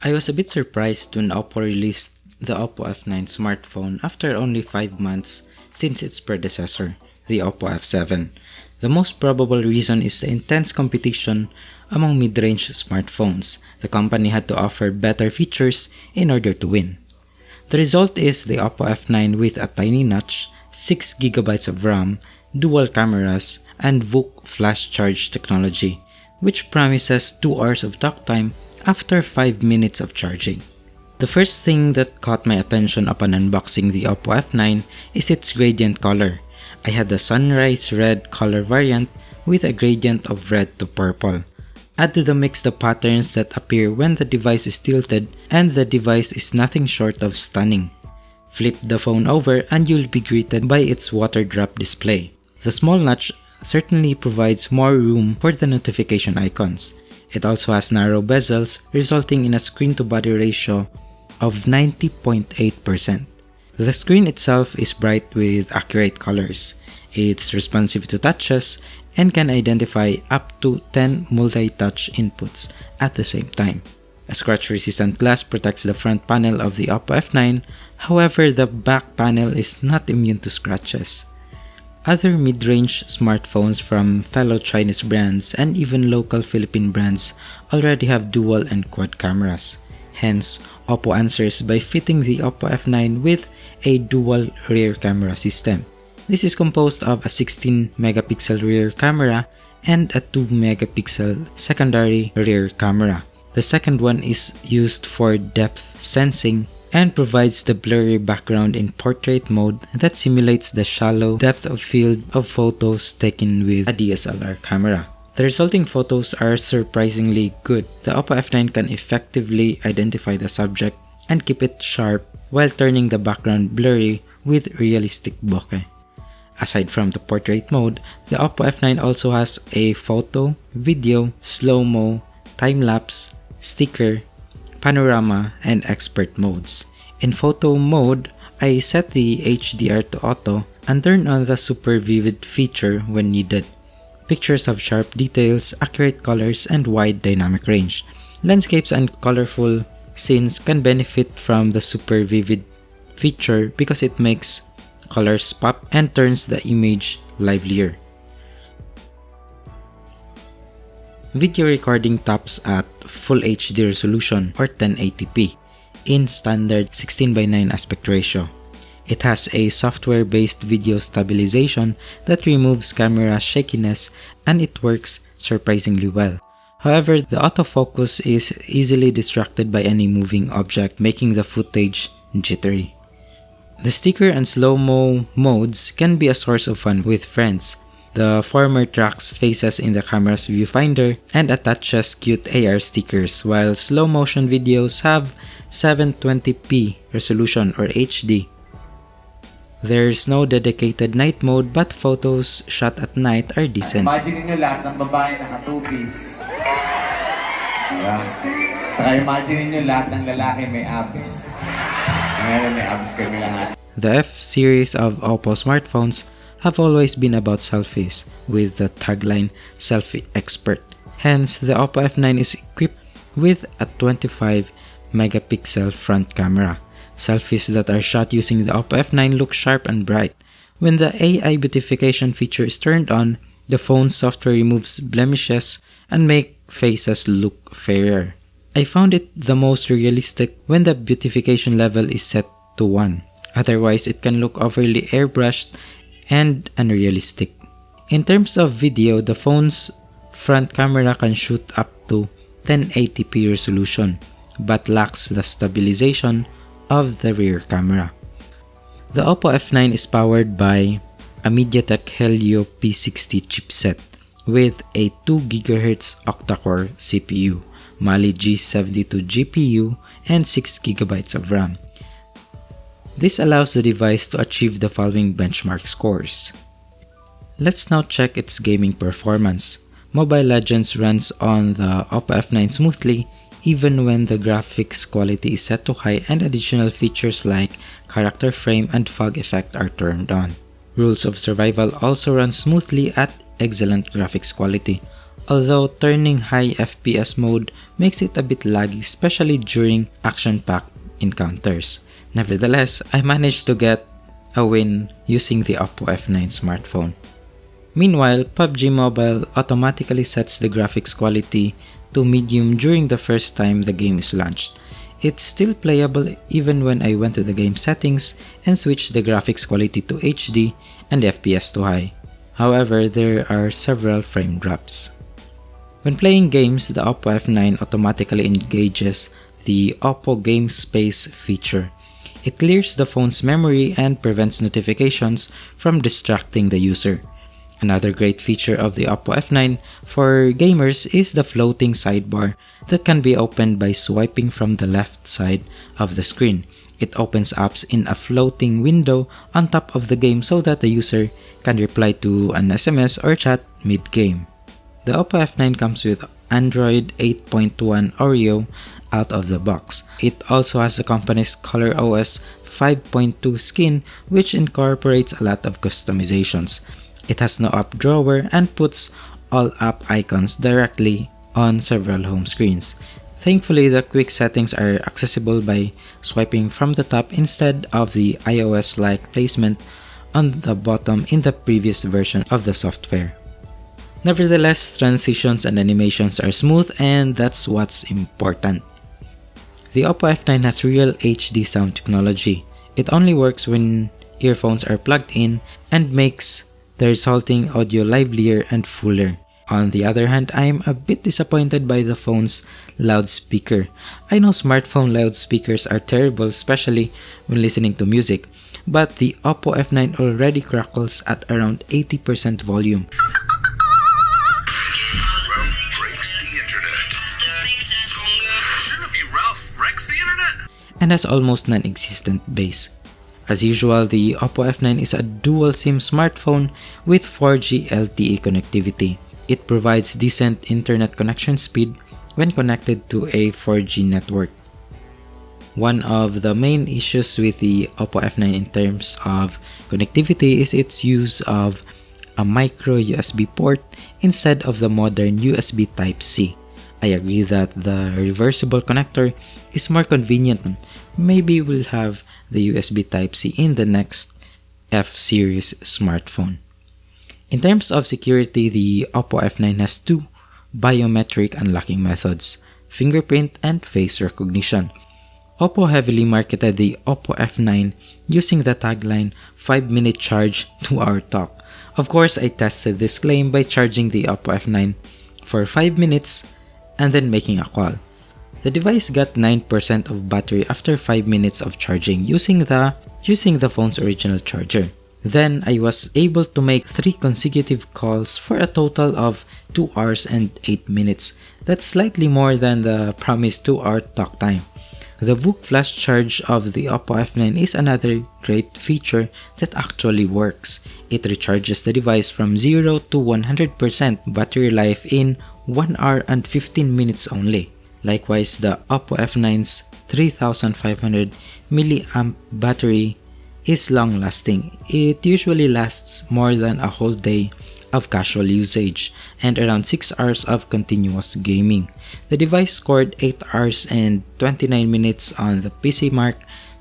I was a bit surprised when Oppo released the Oppo F9 smartphone after only 5 months since its predecessor, the Oppo F7. The most probable reason is the intense competition among mid-range smartphones. The company had to offer better features in order to win. The result is the Oppo F9 with a tiny notch, 6GB of RAM, dual cameras, and VOOC flash charge technology, which promises 2 hours of talk time after 5 minutes of charging. The first thing that caught my attention upon unboxing the Oppo F9 is its gradient color. I had the sunrise red color variant with a gradient of red to purple. Add to the mix the patterns that appear when the device is tilted, and the device is nothing short of stunning. Flip the phone over and you'll be greeted by its water drop display. The small notch certainly provides more room for the notification icons. It also has narrow bezels, resulting in a screen-to-body ratio of 90.8%. The screen itself is bright with accurate colors. It's responsive to touches and can identify up to 10 multi-touch inputs at the same time. A scratch-resistant glass protects the front panel of the Oppo F9, however, the back panel is not immune to scratches. Other mid-range smartphones from fellow Chinese brands and even local Philippine brands already have dual and quad cameras. Hence, Oppo answers by fitting the Oppo F9 with a dual rear camera system. This is composed of a 16-megapixel rear camera and a 2-megapixel secondary rear camera. The second one is used for depth sensing and provides the blurry background in portrait mode that simulates the shallow depth of field of photos taken with a DSLR camera. The resulting photos are surprisingly good. The Oppo F9 can effectively identify the subject and keep it sharp while turning the background blurry with realistic bokeh. Aside from the portrait mode, the Oppo F9 also has a photo, video, slow-mo, time-lapse, sticker, panorama, and expert modes. In photo mode, I set the HDR to auto and turn on the super vivid feature when needed. Pictures have sharp details, accurate colors, and wide dynamic range. Landscapes and colorful scenes can benefit from the super vivid feature because it makes colors pop and turns the image livelier. Video recording tops at Full HD resolution or 1080p in standard 16:9 aspect ratio. It has a software-based video stabilization that removes camera shakiness, and it works surprisingly well. However, the autofocus is easily distracted by any moving object, making the footage jittery. The sticker and slow-mo modes can be a source of fun with friends. The former tracks faces in the camera's viewfinder and attaches cute AR stickers, while slow-motion videos have 720p resolution or HD. There's no dedicated night mode, but photos shot at night are decent. Imagine nyo lahat ng babae naka-two-piece. Diba? Tsaka imagine nyo lahat ng lalaki may abs. Ngayon may abs kami lahat. The F series of Oppo smartphones have always been about selfies, with the tagline Selfie Expert. Hence, the Oppo F9 is equipped with a 25-megapixel front camera. Selfies that are shot using the Oppo F9 look sharp and bright. When the AI beautification feature is turned on, the phone's software removes blemishes and makes faces look fairer. I found it the most realistic when the beautification level is set to 1. Otherwise, it can look overly airbrushed and unrealistic. In terms of video, the phone's front camera can shoot up to 1080p resolution, but lacks the stabilization of the rear camera. The Oppo F9 is powered by a MediaTek Helio P60 chipset with a 2 GHz octa-core CPU, Mali G72 GPU, and 6 GB of RAM. This allows the device to achieve the following benchmark scores. Let's now check its gaming performance. Mobile Legends runs on the Oppo F9 smoothly even when the graphics quality is set to high and additional features like character frame and fog effect are turned on. Rules of Survival also runs smoothly at excellent graphics quality. although turning high FPS mode makes it a bit laggy, especially during action-packed encounters. Nevertheless, I managed to get a win using the Oppo F9 smartphone. Meanwhile, PUBG Mobile automatically sets the graphics quality to medium during the first time the game is launched. It's still playable even when I went to the game settings and switched the graphics quality to HD and FPS to high. However, there are several frame drops. When playing games, the Oppo F9 automatically engages the Oppo Game Space feature. It clears the phone's memory and prevents notifications from distracting the user. Another great feature of the Oppo F9 for gamers is the floating sidebar that can be opened by swiping from the left side of the screen. It opens apps in a floating window on top of the game so that the user can reply to an SMS or chat mid-game. The Oppo F9 comes with Android 8.1 Oreo out of the box. It also has the company's ColorOS 5.2 skin, which incorporates a lot of customizations. It has no app drawer and puts all app icons directly on several home screens. Thankfully, the quick settings are accessible by swiping from the top instead of the iOS-like placement on the bottom in the previous version of the software. Nevertheless, transitions and animations are smooth, and that's what's important. The Oppo F9 has real HD sound technology. It only works when earphones are plugged in and makes the resulting audio livelier and fuller. On the other hand, I am a bit disappointed by the phone's loudspeaker. I know smartphone loudspeakers are terrible, especially when listening to music, but the Oppo F9 already crackles at around 80% volume. Ralph breaks the internet. Shouldn't it be Ralph wrecks the internet? And has almost non-existent bass. As usual, the Oppo F9 is a dual SIM smartphone with 4G LTE connectivity. It provides decent internet connection speed when connected to a 4G network. One of the main issues with the Oppo F9 in terms of connectivity is its use of a micro USB port instead of the modern USB Type-C. I agree that the reversible connector is more convenient. Maybe we'll have the USB Type-C in the next F-series smartphone. In terms of security, the Oppo F9 has two biometric unlocking methods, fingerprint and face recognition. Oppo heavily marketed the Oppo F9 using the tagline 5-minute charge, 2-hour talk. Of course, I tested this claim by charging the Oppo F9 for 5 minutes and then making a call. The device got 9% of battery after 5 minutes of charging using the phone's original charger. Then I was able to make 3 consecutive calls for a total of 2 hours and 8 minutes. That's slightly more than the promised 2-hour talk time. The VOOC flash charge of the Oppo F9 is another great feature that actually works. It recharges the device from 0 to 100% battery life in 1 hour and 15 minutes only. Likewise, the Oppo F9's 3500 mAh battery is long-lasting. It usually lasts more than a whole day of casual usage and around 6 hours of continuous gaming. The device scored 8 hours and 29 minutes on the PCMark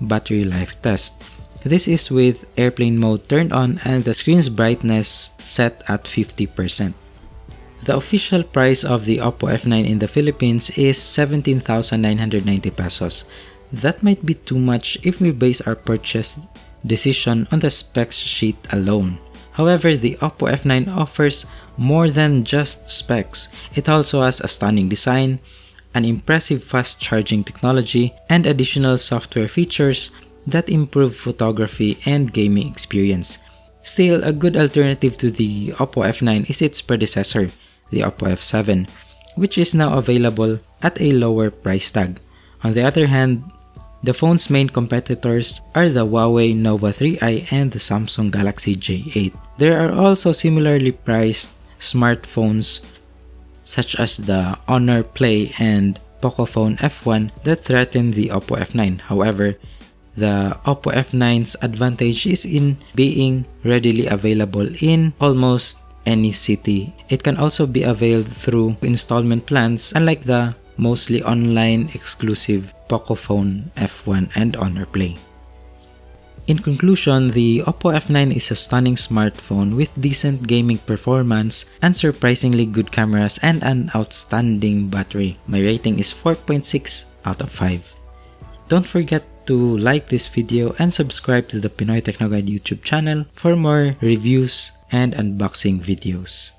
battery life test. This is with airplane mode turned on and the screen's brightness set at 50%. The official price of the Oppo F9 in the Philippines is 17,990 pesos. That might be too much if we base our purchase decision on the specs sheet alone. However, the Oppo F9 offers more than just specs. It also has a stunning design, an impressive fast charging technology, and additional software features that improve photography and gaming experience. Still, a good alternative to the Oppo F9 is its predecessor, the Oppo F7, which is now available at a lower price tag. On the other hand, the phone's main competitors are the Huawei Nova 3i and the Samsung Galaxy J8. There are also similarly priced smartphones such as the Honor Play and Pocophone F1 that threaten the Oppo F9. However, the Oppo F9's advantage is in being readily available in almost any city. It can also be availed through installment plans, unlike the mostly online exclusive Pocophone F1 and Honor Play. In conclusion, the Oppo F9 is a stunning smartphone with decent gaming performance, unsurprisingly good cameras, and an outstanding battery. My rating is 4.6 out of 5. Don't forget to like this video and subscribe to the Pinoy Techno Guide YouTube channel for more reviews and unboxing videos.